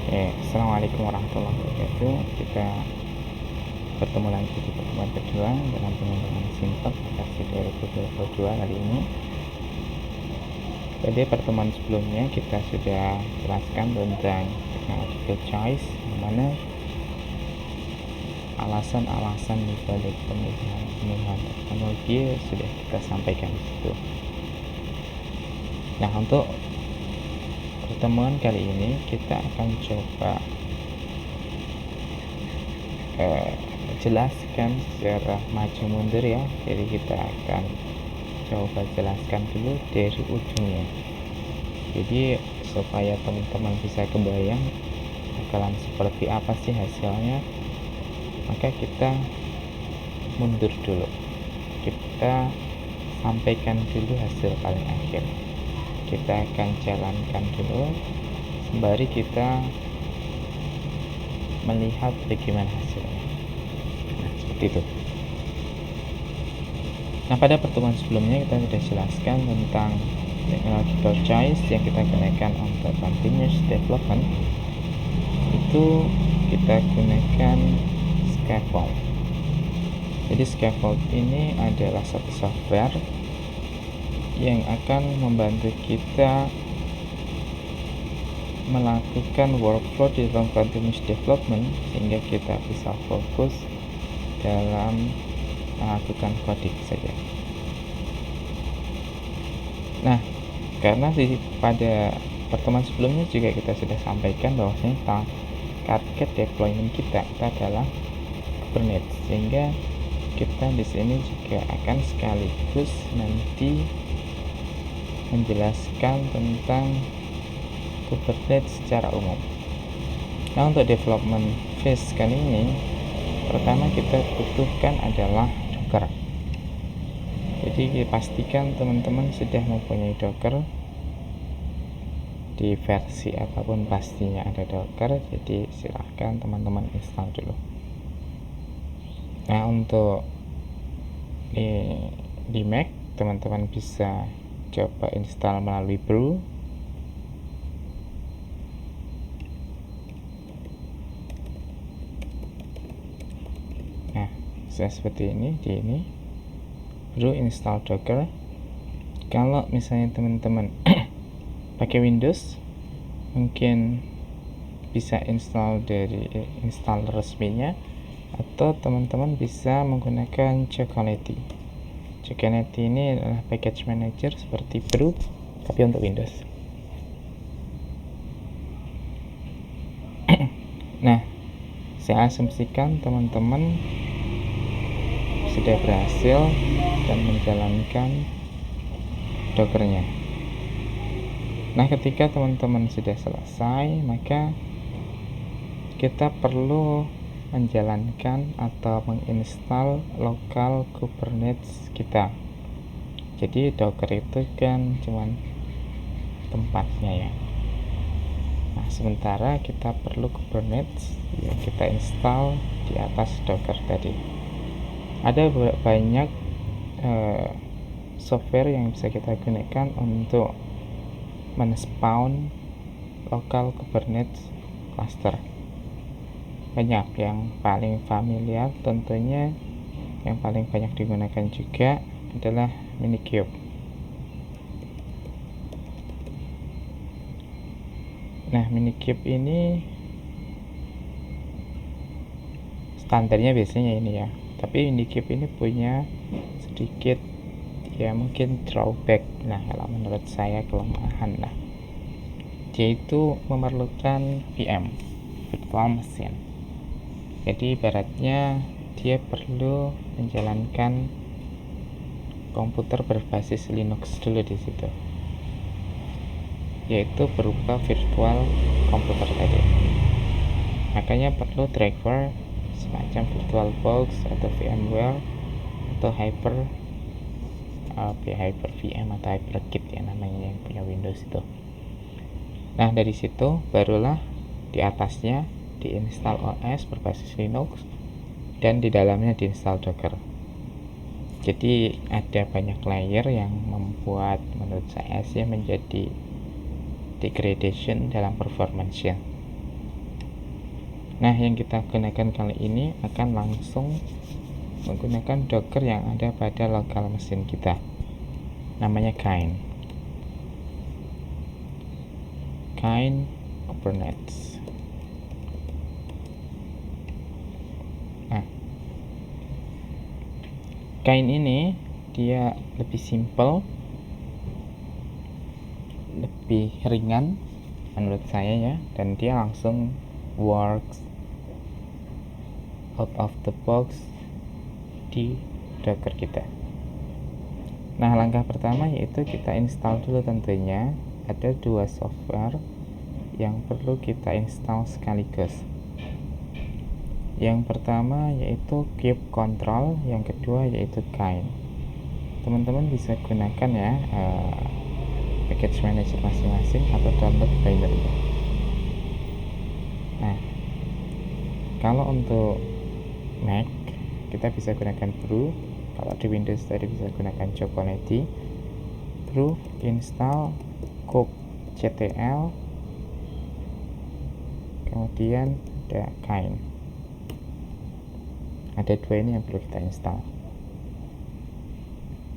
Assalamualaikum warahmatullahi wabarakatuh. Kita bertemu lagi di pertemuan kedua dalam pengembangan Simtek versi 2022 kali ini. Pada pertemuan sebelumnya kita sudah jelaskan tentang technological choice, yang mana alasan-alasan di balik pemilihan teknologi sudah kita sampaikan di situ. Nah, untuk pertemuan kali ini kita akan coba jelaskan secara maju mundur ya. Jadi kita akan coba jelaskan dulu dari ujungnya. Jadi supaya teman-teman bisa kebayang bakalan seperti apa sih hasilnya, maka kita mundur dulu. Kita sampaikan dulu hasil paling akhir. Kita akan jalankan dulu sembari kita melihat bagaimana hasilnya. Nah, seperti itu. Nah, pada pertemuan sebelumnya kita sudah jelaskan tentang technological choice yang kita gunakan untuk continuous development. Itu kita gunakan scaffold. Jadi scaffold ini adalah satu software yang akan membantu kita melakukan workflow di dalam continuous development sehingga kita bisa fokus dalam melakukan coding saja. Nah, karena pada pertemuan sebelumnya juga kita sudah sampaikan bahwasanya target deployment kita adalah Kubernetes, sehingga kita di sini juga akan sekaligus nanti menjelaskan tentang Kubernetes secara umum. Nah, untuk development phase kali ini, pertama kita butuhkan adalah Docker. Jadi pastikan teman-teman sudah mempunyai Docker di versi apapun, pastinya ada Docker. Jadi silahkan teman-teman install dulu. Nah, untuk di Mac teman-teman bisa coba install melalui brew. Nah, seperti ini brew install Docker. Kalau misalnya teman-teman pakai Windows, mungkin bisa install dari install resminya, atau teman-teman bisa menggunakan Chocolatey. Chocolatey ini adalah package manager seperti brew tapi untuk Windows. Nah, saya asumsikan teman-teman sudah berhasil dan menjalankan Dockernya. Nah, ketika teman-teman sudah selesai, maka kita perlu menjalankan atau menginstal lokal Kubernetes kita. Jadi Docker itu kan cuman tempatnya ya. Nah, sementara kita perlu Kubernetes yang kita install di atas Docker tadi. Ada banyak software yang bisa kita gunakan untuk men-spawn lokal Kubernetes cluster. Banyak. Yang paling familiar tentunya yang paling banyak digunakan juga adalah Minikube. Nah, Minikube ini standarnya biasanya ini ya, tapi Minikube ini punya sedikit ya mungkin drawback. Nah, kalau menurut saya kelemahan lah, dia itu memerlukan VM, virtual machine. Jadi ibaratnya dia perlu menjalankan komputer berbasis Linux dulu di situ, yaitu berupa virtual komputer tadi. Makanya perlu driver semacam VirtualBox atau VMware atau Hyper VM atau HyperKit ya namanya, yang punya Windows itu. Nah, dari situ barulah di atasnya diinstal OS berbasis Linux dan di dalamnya diinstal Docker. Jadi ada banyak layer yang membuat menurut saya sih menjadi degradation dalam performance-nya. Nah, yang kita gunakan kali ini akan langsung menggunakan Docker yang ada pada lokal mesin kita, namanya Kain Kubernetes. Nah, Kain ini dia lebih simple, lebih ringan menurut saya ya, dan dia langsung works out of the box di Docker kita. Nah, langkah pertama yaitu kita install dulu. Tentunya ada 2 software yang perlu kita install sekaligus. Yang pertama yaitu kubectl, yang kedua yaitu Kain. Teman-teman bisa gunakan ya package manager masing-masing atau download binary. Nah, kalau untuk Mac kita bisa gunakan brew, kalau di Windows tadi bisa gunakan Chocolatey. Brew, install kubectl, kemudian ada Kain. Ada 2 ini yang perlu kita install.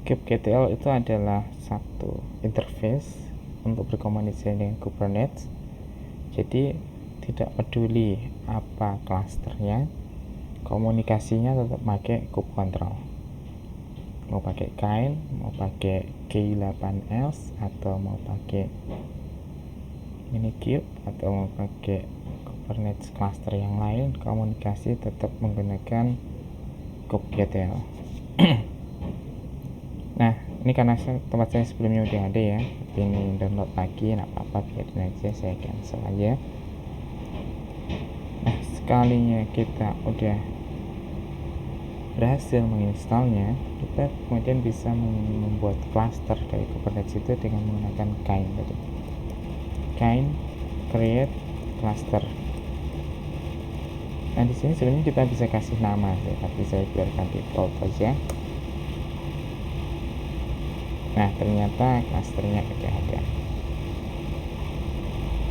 kubectl itu adalah satu interface untuk berkomunikasi dengan Kubernetes. Jadi tidak peduli apa klasternya, komunikasinya tetap pakai kubectl. Mau pakai Kain, mau pakai K8s, atau mau pakai Minikube, atau mau pakai Kubernetes cluster yang lain, komunikasi tetap menggunakan kubectl. Nah, ini karena tempat saya sebelumnya udah ada ya, tapi ini download lagi, nggak apa-apa, biarin aja, saya cancel aja. Nah, sekalinya kita udah berhasil menginstalnya, kita kemudian bisa membuat cluster dari Kubernetes itu dengan menggunakan Kain tadi. Kain create cluster. Nah, di sini sebenarnya kita bisa kasih nama ya, tapi saya biarkan default saja. Nah, ternyata klasternya udah ada.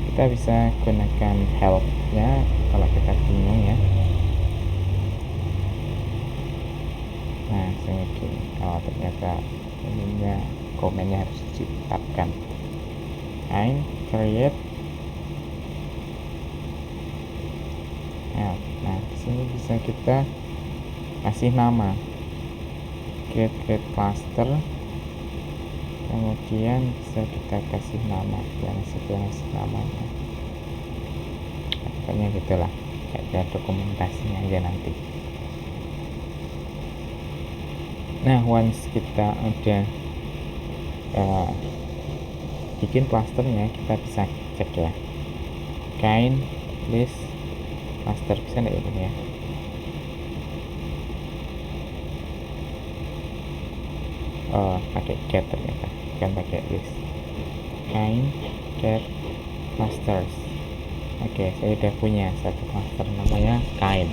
Kita bisa gunakan help-nya kalau kita bingung ya. Nah, saya gini, kalau ternyata ininya komennya harus ditetapkan. Create help. Nah, di sini bisa kita kasih nama, create cluster. Kemudian bisa kita kasih nama yang sesuai namanya, pokoknya gitulah, ada dokumentasinya aja nanti. Nah, once kita udah bikin clusternya, kita bisa cek ya, Kain list cluster, bisa enggak ini ya? Pakai get ternyata, bukan pakai list. Kain get clusters. Oke, saya udah punya satu cluster namanya Kain.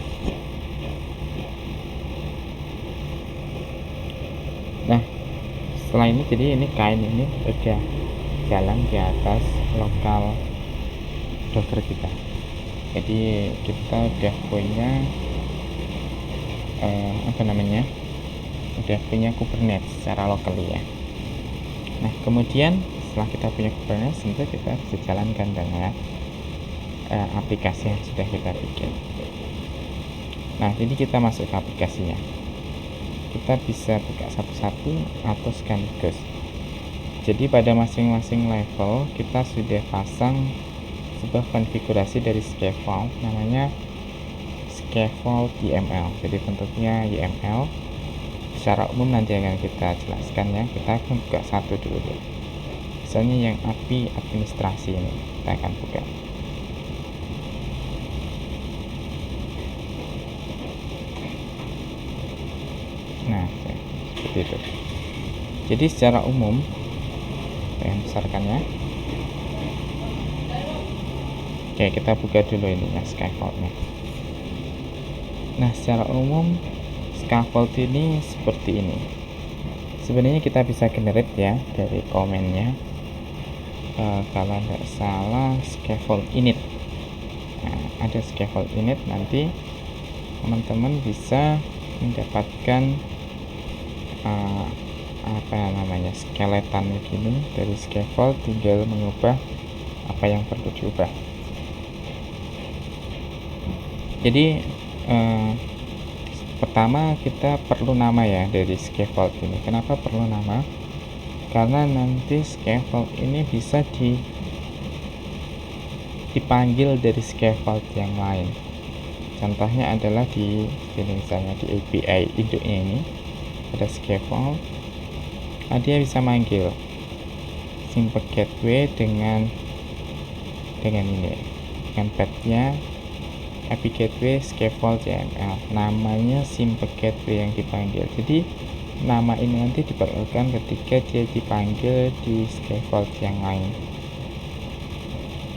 Nah, setelah ini, jadi ini Kain ini udah jalan di atas lokal Docker kita. Jadi kita udah punya udah punya Kubernetes secara lokal ya. Nah, kemudian setelah kita punya Kubernetes, tentu kita bisa jalankan dengan aplikasi yang sudah kita bikin. Nah, jadi kita masuk ke aplikasinya. Kita bisa buka satu-satu atau sekaligus. Jadi pada masing-masing level kita sudah pasang sebuah konfigurasi dari scaffold, namanya scaffold YML. Jadi bentuknya YML. Secara umum nanti akan kita jelaskan ya. Kita akan buka satu dulu deh. Misalnya yang API administrasi ini kita akan buka. Nah, seperti itu. Jadi secara umum, saya besarkan ya. Oke, kita buka dulu ini ya, scaffoldnya. Nah, secara umum scaffold ini seperti ini. Sebenarnya kita bisa generate ya dari komennya. Kalau nggak salah scaffold init. Nah, ada scaffold init, nanti teman-teman bisa mendapatkan skeleton begini dari scaffold, tinggal mengubah apa yang perlu diubah. Jadi pertama kita perlu nama ya dari scaffold ini. Kenapa perlu nama? Karena nanti scaffold ini bisa dipanggil dari scaffold yang lain. Contohnya adalah di sini, misalnya di API induknya ini ada scaffold. Dia bisa manggil simple gateway dengan ini, dengan path-nya API gateway scaffold YML, namanya simple gateway yang dipanggil. Jadi nama ini nanti diperlukan ketika dia dipanggil di scaffold yang lain.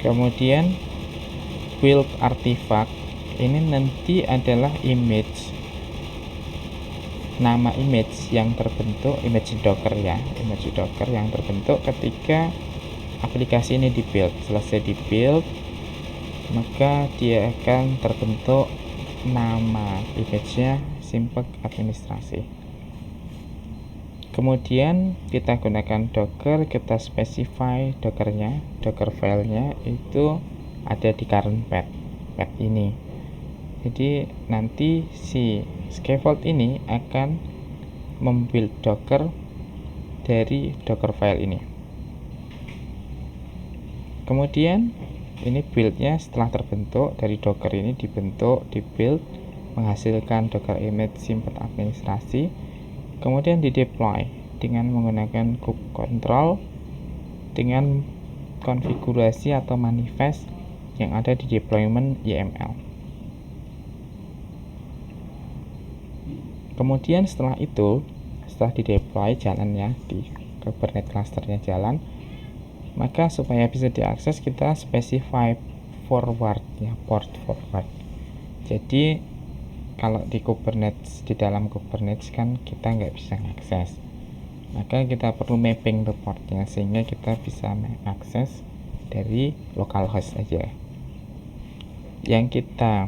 Kemudian build artifact ini nanti adalah image, nama image yang terbentuk, image docker ya, image docker yang terbentuk ketika aplikasi ini di build. Selesai di build, maka dia akan terbentuk nama image-nya simple administrasi. Kemudian kita gunakan docker, kita specify dockernya, docker filenya itu ada di current path ini. Jadi nanti si scaffold ini akan membuild docker dari docker file ini. Kemudian ini buildnya setelah terbentuk dari docker ini, dibentuk, di build, menghasilkan docker image simple administrasi, kemudian di deploy dengan menggunakan kube control dengan konfigurasi atau manifest yang ada di deployment YML. Kemudian setelah itu, setelah di deploy jalannya di Kubernetes clusternya jalan, maka supaya bisa diakses kita specify forward ya, port forward. Jadi kalau di Kubernetes, di dalam Kubernetes kan kita nggak bisa mengakses, maka kita perlu mapping ke portnya sehingga kita bisa mengakses dari localhost aja. Yang kita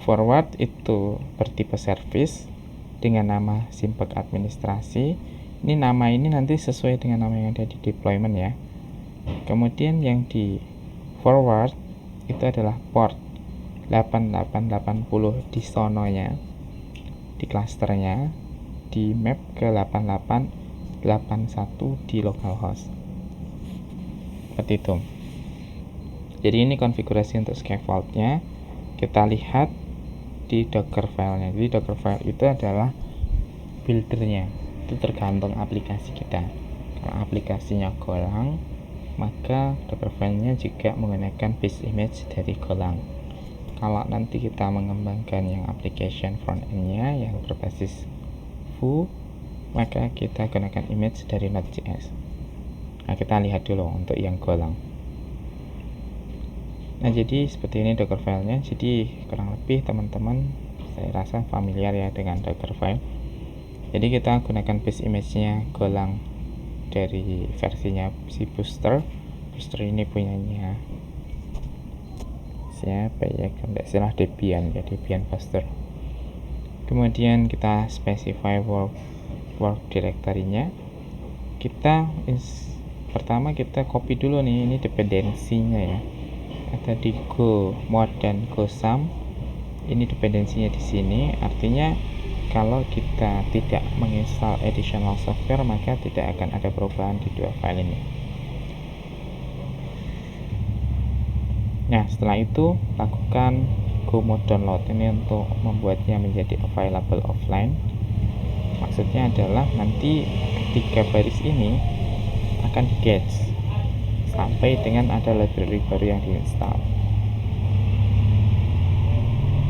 forward itu bertipe service dengan nama simple administrasi. Ini nama ini nanti sesuai dengan nama yang ada di deployment ya. Kemudian yang di forward itu adalah port 8880 di sononya, di clusternya, di map ke 8881 di localhost. Seperti itu. Jadi ini konfigurasi untuk scaffoldnya. Kita lihat di docker filenya. Jadi docker file itu adalah buildernya, itu tergantung aplikasi kita. Kalau aplikasinya Golang, maka docker filenya juga menggunakan base image dari Golang. Kalau nanti kita mengembangkan yang application front-end-nya yang berbasis Vue, maka kita gunakan image dari Node.js. Nah, kita lihat dulu untuk yang Golang. Nah, jadi seperti ini docker filenya. Jadi kurang lebih teman-teman saya rasa familiar ya dengan docker file. Jadi kita gunakan base image-nya Golang dari versinya si Booster ini punyanya siapa ya, kalau tidak salah Debian ya, Debian Booster. Kemudian kita specify work directory-nya. Pertama kita copy dulu nih, ini dependensinya ya, ada di go mod dan go sum. Ini dependensinya di sini, artinya kalau kita tidak menginstal additional software maka tidak akan ada perubahan di dua file ini. Nah, setelah itu lakukan go mode download ini untuk membuatnya menjadi available offline. Maksudnya adalah nanti ketika baris ini akan di-cache sampai dengan ada library baru yang diinstal.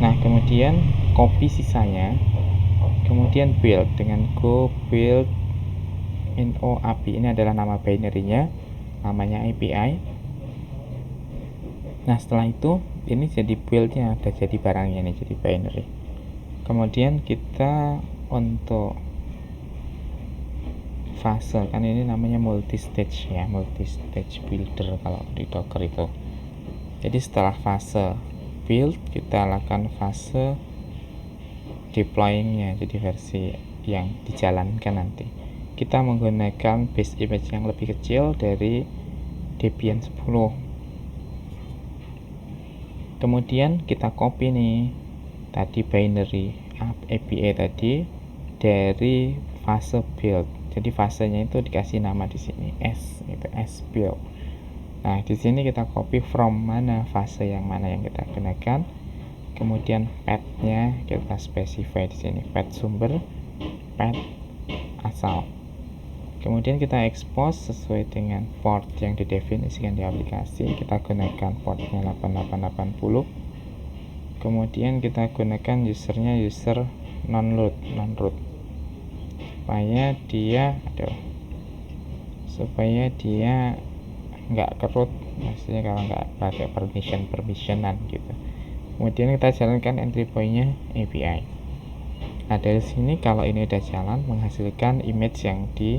Nah, kemudian copy sisanya, kemudian build dengan go build ino API. Ini adalah nama binary-nya, namanya API. Nah, setelah itu ini jadi build-nya, ada jadi barangnya ini, jadi binary. Kemudian kita untuk fase, kan ini namanya multi-stage ya, multi-stage builder kalau di Docker itu. Jadi setelah fase build, kita lakukan fase deployingnya, jadi versi yang dijalankan nanti. Kita menggunakan base image yang lebih kecil dari Debian 10. Kemudian kita copy nih tadi binary API tadi dari fase build. Jadi fasenya itu dikasih nama di sini S, itu S build. Nah, di sini kita copy from mana fase yang mana yang kita gunakan. Kemudian path-nya kita specify di sini, path sumber, path asal. Kemudian kita expose sesuai dengan port yang didefinisikan di aplikasi. Kita gunakan portnya 8880. Kemudian kita gunakan usernya user non-root supaya dia nggak kerut, maksudnya kalau nggak pakai permissionan gitu. Kemudian kita jalankan entry point-nya API. Nah, dari sini kalau ini udah jalan, menghasilkan image yang di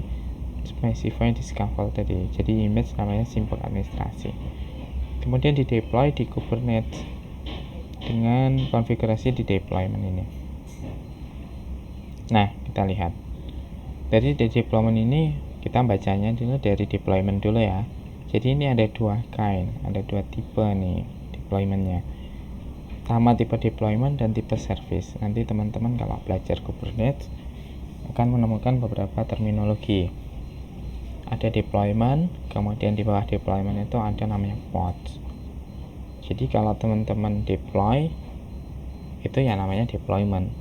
specify di scaffold tadi. Jadi image namanya simple administrasi. Kemudian di deploy di Kubernetes dengan konfigurasi di deployment ini. Nah, kita lihat dari deployment ini, kita bacanya dulu dari deployment dulu ya. Jadi ini ada dua tipe nih deploymentnya. Pertama tipe deployment dan tipe service. Nanti teman-teman kalau belajar Kubernetes akan menemukan beberapa terminologi. Ada deployment, kemudian di bawah deployment itu ada namanya pods. Jadi kalau teman-teman deploy itu ya namanya deployment.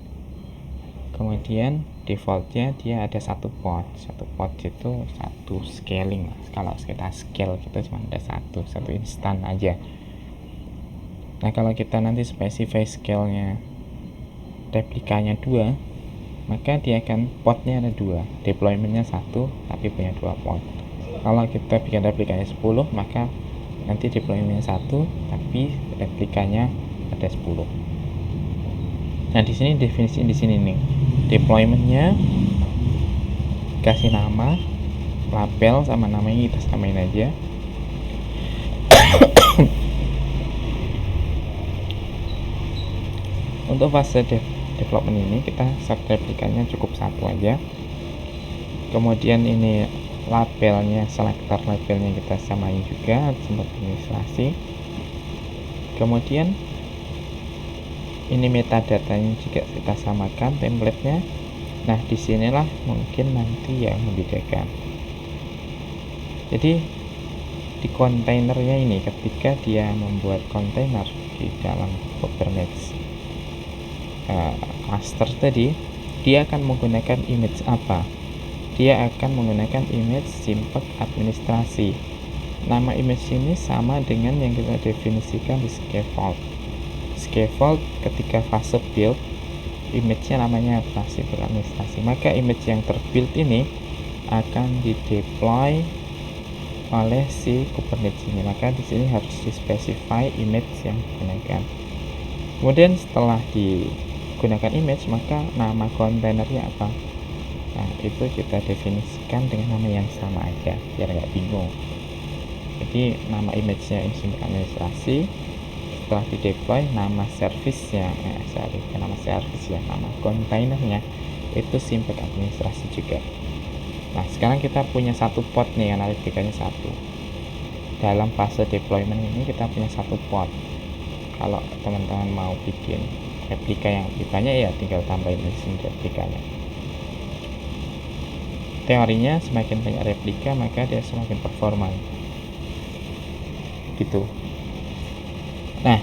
Kemudian defaultnya dia ada satu pod itu satu scaling. Kalau kita scale kita cuma ada satu instan aja. Nah, kalau kita nanti specify scale-nya replikanya 2, maka dia akan podnya ada 2, deploymentnya 1 tapi punya 2 pod. Kalau kita bikin replikanya 10, maka nanti deploymentnya 1 tapi replikanya ada 10. Nah, di sini definisi di sini nih, deploymentnya kasih nama, label sama namanya kita samain aja. Untuk fase development ini kita set replikanya cukup 1 aja. Kemudian ini labelnya, selector labelnya kita samain juga, simple administrasi. Kemudian ini metadatanya juga kita samakan, template-nya. Nah, disinilah mungkin nanti yang membedakan. Jadi di kontainernya ini, ketika dia membuat kontainer di dalam Kubernetes cluster tadi, dia akan menggunakan image apa? Dia akan menggunakan image simple administrasi. Nama image ini sama dengan yang kita definisikan di scaffold. Scaffold ketika fase build, image-nya namanya apa? Simple administrasi. Maka image yang terbuild ini akan dideploy oleh si Kubernetes ini. Maka di sini harus dispecify image yang digunakan. Kemudian setelah digunakan image, maka nama kontainernya apa? Nah, itu kita definisikan dengan nama yang sama aja biar nggak bingung. Jadi nama image-nya ini simple administrasi. Setelah di deploy, nama service-nya nama kontainernya itu simple administrasi juga. Nah, sekarang kita punya satu pod nih, analitikanya 1. Dalam fase deployment ini kita punya satu pod. Kalau teman-teman mau bikin replika yang lebih banyak, ya tinggal tambahin di sini replikanya. Teorinya semakin banyak replika maka dia semakin performa gitu. Nah,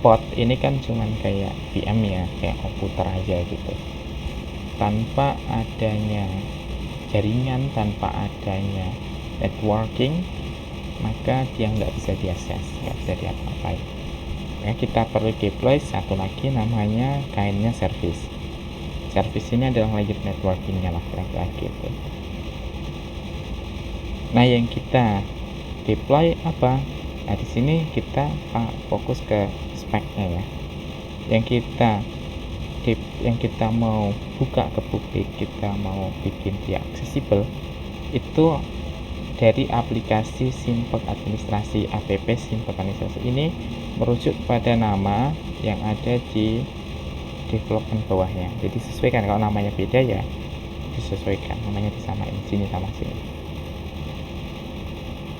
pod ini kan cuman kayak VM ya, kayak komputer aja gitu. Tanpa adanya jaringan, tanpa adanya networking, maka dia nggak bisa diakses, nggak bisa diapa-apain. Nah, kita perlu deploy satu lagi namanya kainnya service. Service ini adalah layer networkingnya lah lagi itu. Nah, yang kita deploy apa? Nah, di sini kita fokus ke speknya ya. Yang kita mau buka ke publik, kita mau bikin dia accessible, itu dari aplikasi Simpek Administrasi, app Simpek Administrasi ini merujuk pada nama yang ada di development bawahnya. Jadi sesuaikan, kalau namanya beda ya disesuaikan, namanya disamain, sini sama sini.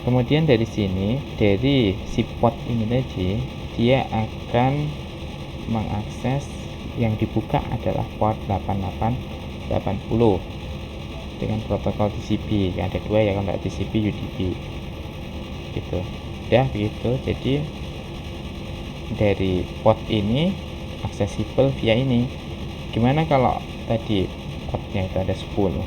Kemudian dari sini, dari si port ini tadi, dia akan mengakses yang dibuka adalah port 8880 dengan protokol TCP. Ada dua ya, kalau nggak TCP UDP gitu ya, begitu. Jadi dari port ini aksesibel via ini. Gimana kalau tadi portnya itu ada 10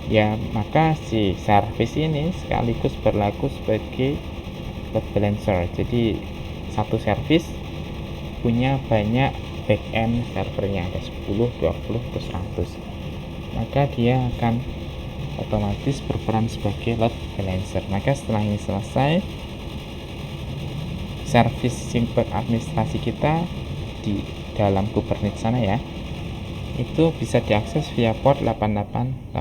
ya, maka si service ini sekaligus berlaku sebagai load balancer. Jadi satu service punya banyak backend servernya, ada 10, 20, terus 100, maka dia akan otomatis berperan sebagai load balancer. Maka setelah ini selesai, service Simpek Administrasi kita di dalam Kubernetes sana ya, itu bisa diakses via port 8880.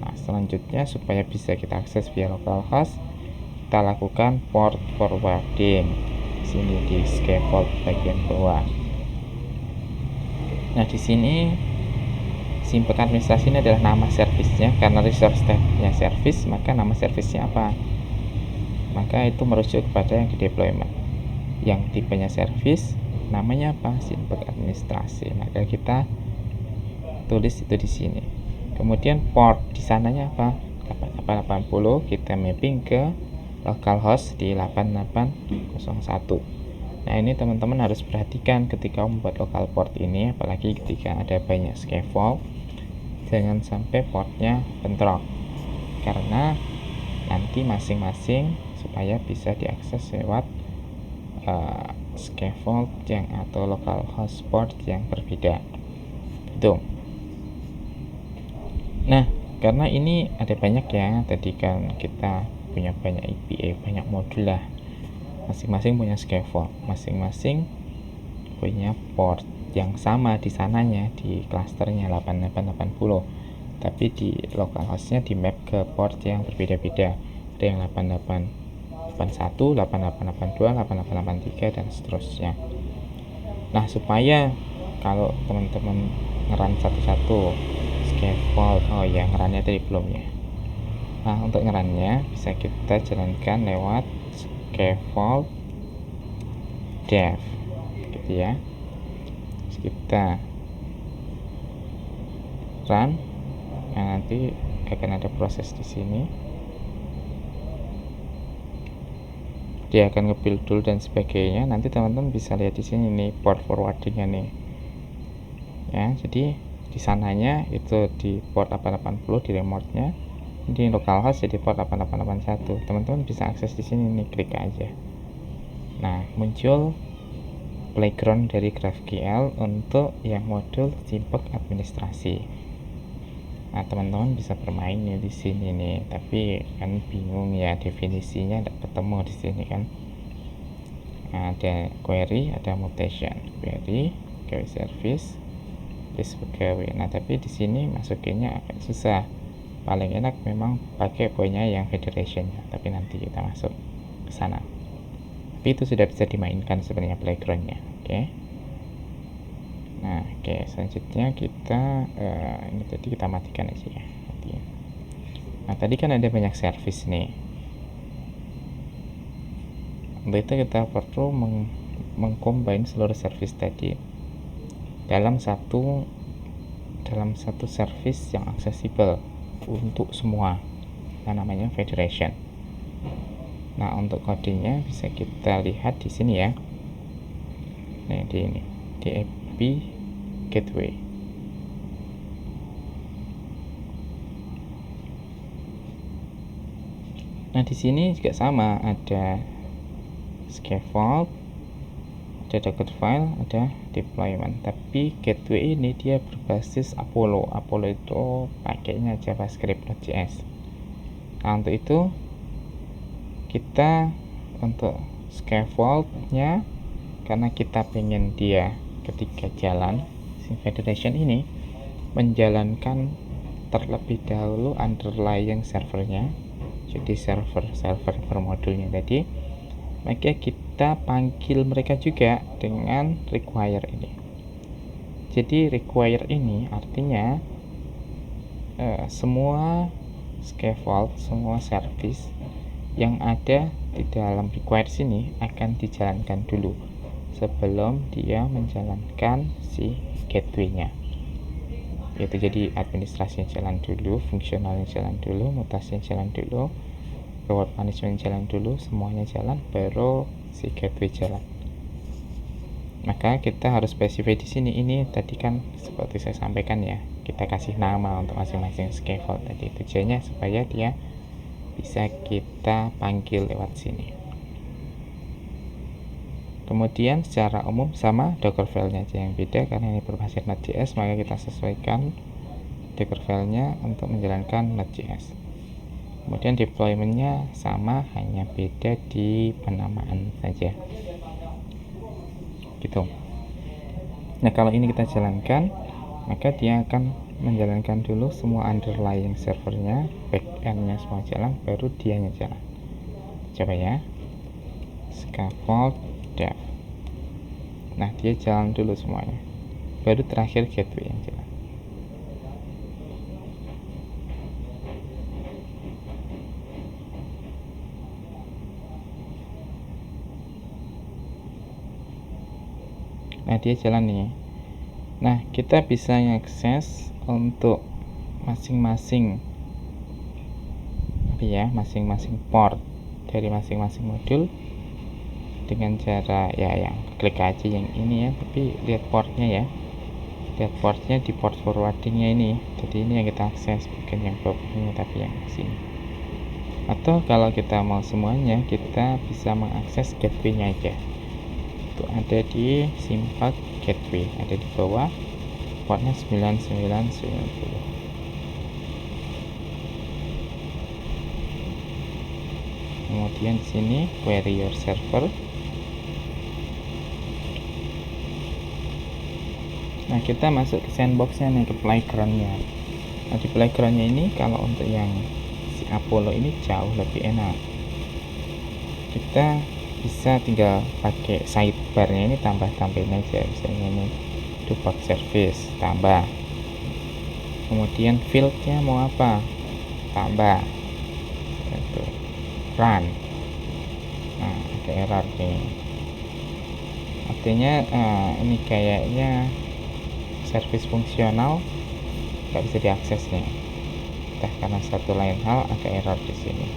Nah, selanjutnya supaya bisa kita akses via localhost, kita lakukan port forwarding sini di scaffold bagian bawah. Nah, di sini Simpek Administrasi ini adalah nama servicenya, karena resource type-nya service, maka nama servicenya apa? Maka itu merujuk kepada yang di deployment. Yang tipenya service, namanya apa? Simpek Administrasi. Maka kita tulis itu di sini. Kemudian port di sananya apa? 8880, kita mapping ke localhost di 8801. Nah, ini teman-teman harus perhatikan ketika membuat local port ini, apalagi ketika ada banyak scaffold, jangan sampai portnya bentrok, karena nanti masing-masing supaya bisa diakses lewat scaffold yang atau localhost port yang berbeda itu. Nah, karena ini ada banyak ya, tadi kan kita punya banyak IPA, banyak modul lah, masing-masing punya scaffold, masing-masing punya port yang sama di sananya, di klasternya 8880, tapi di localhostnya di map ke port yang berbeda-beda. Ada yang 8881, 8882, 8883 dan seterusnya. Nah, supaya kalau teman-teman ngeran satu-satu scaffold, oh ya, ngerannya tadi belum ya. Nah, untuk ngerannya bisa kita jalankan lewat scaffold dev gitu ya. Kita run, nah nanti akan ada proses di sini, dia akan nge-build dulu dan sebagainya. Nanti teman-teman bisa lihat di sini nih port forwardingnya nih ya. Jadi di sananya itu di port 880 di remote-nya, di localhost jadi port 8881. Teman-teman bisa akses di sini nih, klik aja. Nah, muncul playground dari GraphQL untuk yang modul Simpek Administrasi. Nah, teman-teman bisa bermain nih di sini nih, tapi kan bingung ya definisinya, tidak ketemu di sini kan. Nah, ada query, ada mutation, query service, list pegawai. Nah, tapi di sini masukinnya agak susah. Paling enak memang pakai poinnya yang federation, tapi nanti kita masuk ke sana. Tapi itu sudah bisa dimainkan sebenarnya playgroundnya. Oke. Nah, selanjutnya kita ini tadi kita matikan aja ya. Nah, tadi kan ada banyak service nih. Untuk itu kita perlu mengcombine seluruh service tadi dalam satu service yang aksesibel untuk semua. Nah, namanya federation. Nah, untuk kodenya bisa kita lihat di sini ya. Nah, di AP gateway. Nah, di sini juga sama, ada scaffold, ada docker file, ada deployment. Tapi gateway ini dia berbasis Apollo. Apollo itu pakainya JavaScript Node.js. Nah, untuk itu kita untuk scaffoldnya, karena kita pengen dia ketika jalan si federation ini menjalankan terlebih dahulu underlying servernya jadi server bermodulnya tadi, maka kita panggil mereka juga dengan require ini. Jadi require ini artinya semua scaffold, semua service yang ada di dalam require sini akan dijalankan dulu sebelum dia menjalankan si gateway-nya. Itu jadi administrasinya jalan dulu, fungsionalnya jalan dulu, mutasinya jalan dulu, reward punishment jalan dulu, semuanya jalan, baru si gateway jalan. Maka kita harus spesify di sini. Ini tadi kan seperti saya sampaikan ya, kita kasih nama untuk masing-masing scaffold tadi. Tujuannya supaya dia bisa kita panggil lewat sini. Kemudian secara umum sama, Docker file-nya aja yang beda karena ini berbasis Node.js, maka kita sesuaikan Docker file-nya untuk menjalankan Node.js. Kemudian deployment-nya sama, hanya beda di penamaan saja. Gitu. Nah, kalau ini kita jalankan, maka dia akan menjalankan dulu semua underlying servernya, backend-nya semua jalan, baru dianya jalan. Coba ya, scaffold dev. Nah, dia jalan dulu semuanya, baru terakhir gateway yang jalan. Nah, dia jalan nih. Nah, kita bisa akses untuk masing-masing masing-masing port dari masing-masing modul dengan cara ya yang klik aja yang ini ya, tapi lihat portnya ya, lihat portnya di port forwardingnya ini. Jadi ini yang kita akses, bukan yang bawahnya tapi yang sini. Atau kalau kita mau semuanya, kita bisa mengakses gateway-nya aja. Itu ada di simpak gateway, ada di bawah, portnya 9990. Kemudian di sini query your server. Nah, kita masuk ke sandbox-nya nih, ke playground-nya. Nah, di playground-nya ini kalau untuk yang si Apollo ini jauh lebih enak. Kita bisa tinggal pakai sidebar-nya ini, tambahin aja, misalnya ini debug service, tambah. Kemudian field-nya mau apa, tambah. Itu run. Nah, ada error nih, artinya ini kayaknya service fungsional nggak bisa diakses nih, entah karena satu lain hal ada error di sini.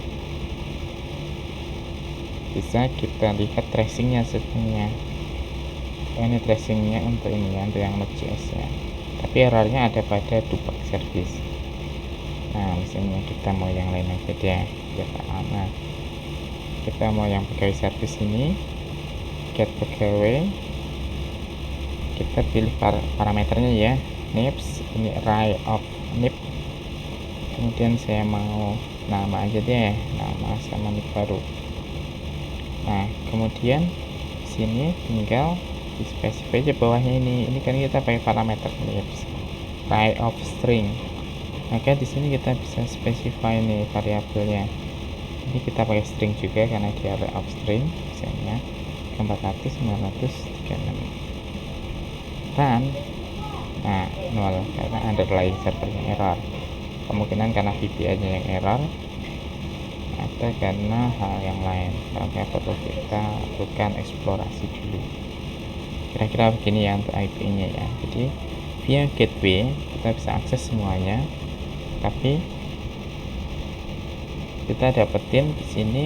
Bisa kita lihat tracingnya sebenarnya. Ini tracingnya untuk ini ya, untuk yang Node.js ya, tapi errornya ada pada debug service. Nah, misalnya kita mau yang lain aja deh biar tak lama. Kita mau yang pegawai service ini, get pegawai, kita pilih parameternya ya, nips, ini array of nip. Kemudian saya mau nama aja deh, nama sama nip baru. Nah, kemudian sini tinggal di specify aja bawahnya ini kan kita pakai parameter nips, array of string. Maka di sini kita bisa specify nih variabelnya. Ini kita pakai string juga karena di array of string, misalnya 400 936. Run, nah 0 karena underlying servernya error. Kemungkinan karena VPN-nya yang error atau karena hal yang lain, maka perlu kita lakukan eksplorasi dulu. Kira-kira begini ya untuk IP-nya ya. Jadi via gateway kita bisa akses semuanya, tapi kita dapetin di sini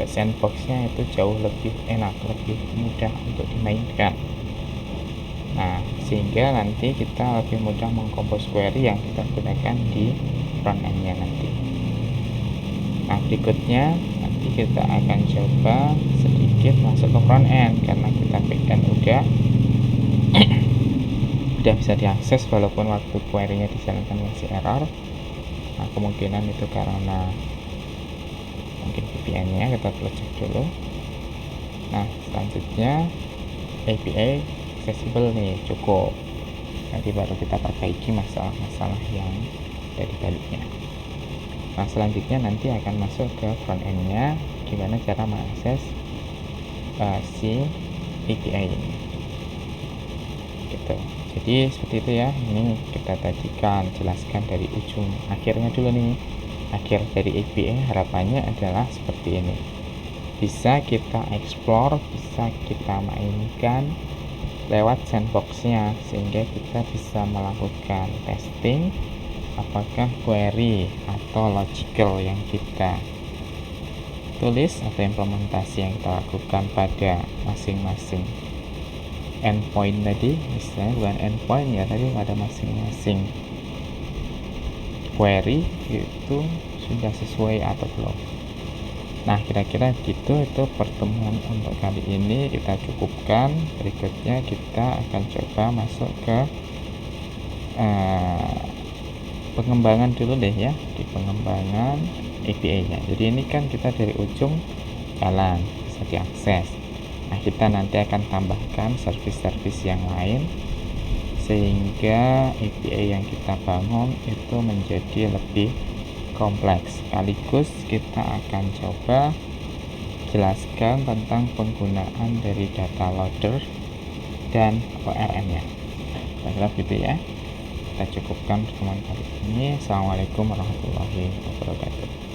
sandbox-nya itu jauh lebih enak, lebih mudah untuk dimainkan. Nah, sehingga nanti kita lebih mudah mengkompos query yang kita gunakan di front end-nya nanti. Nah, berikutnya nanti kita akan coba sedikit masuk ke front end, karena kita backend udah bisa diakses walaupun waktu query-nya dijalankan masih error. Nah, kemungkinan itu karena mungkin VPN-nya, kita perlu cek dulu. Nah, selanjutnya API accessible nih, cukup. Nanti baru kita perbaiki masalah-masalah yang ada di baliknya. Nah, selanjutnya nanti akan masuk ke front end-nya, gimana cara mengakses si API ini gitu. Jadi seperti itu ya. Ini kita tadikan jelaskan dari ujung akhirnya dulu nih. Akhir dari API harapannya adalah seperti ini, bisa kita explore, bisa kita mainkan lewat sandbox-nya, sehingga kita bisa melakukan testing apakah query atau logical yang kita tulis atau implementasi yang kita lakukan pada masing-masing endpoint tadi, misalnya bukan endpoint ya, tapi pada masing-masing query itu sudah sesuai atau belum. Nah, kira-kira gitu itu pertemuan untuk kali ini kita cukupkan. Berikutnya kita akan coba masuk ke pengembangan dulu deh ya, di pengembangan API-nya. Jadi ini kan kita dari ujung jalan bisa diakses. Nah, kita nanti akan tambahkan service-service yang lain sehingga API yang kita bangun itu menjadi lebih kompleks. Sekaligus kita akan coba jelaskan tentang penggunaan dari data loader dan ORM-nya. Kira-kira gitu ya. Kita cukupkan pertemuan kali ini. Assalamualaikum warahmatullahi wabarakatuh.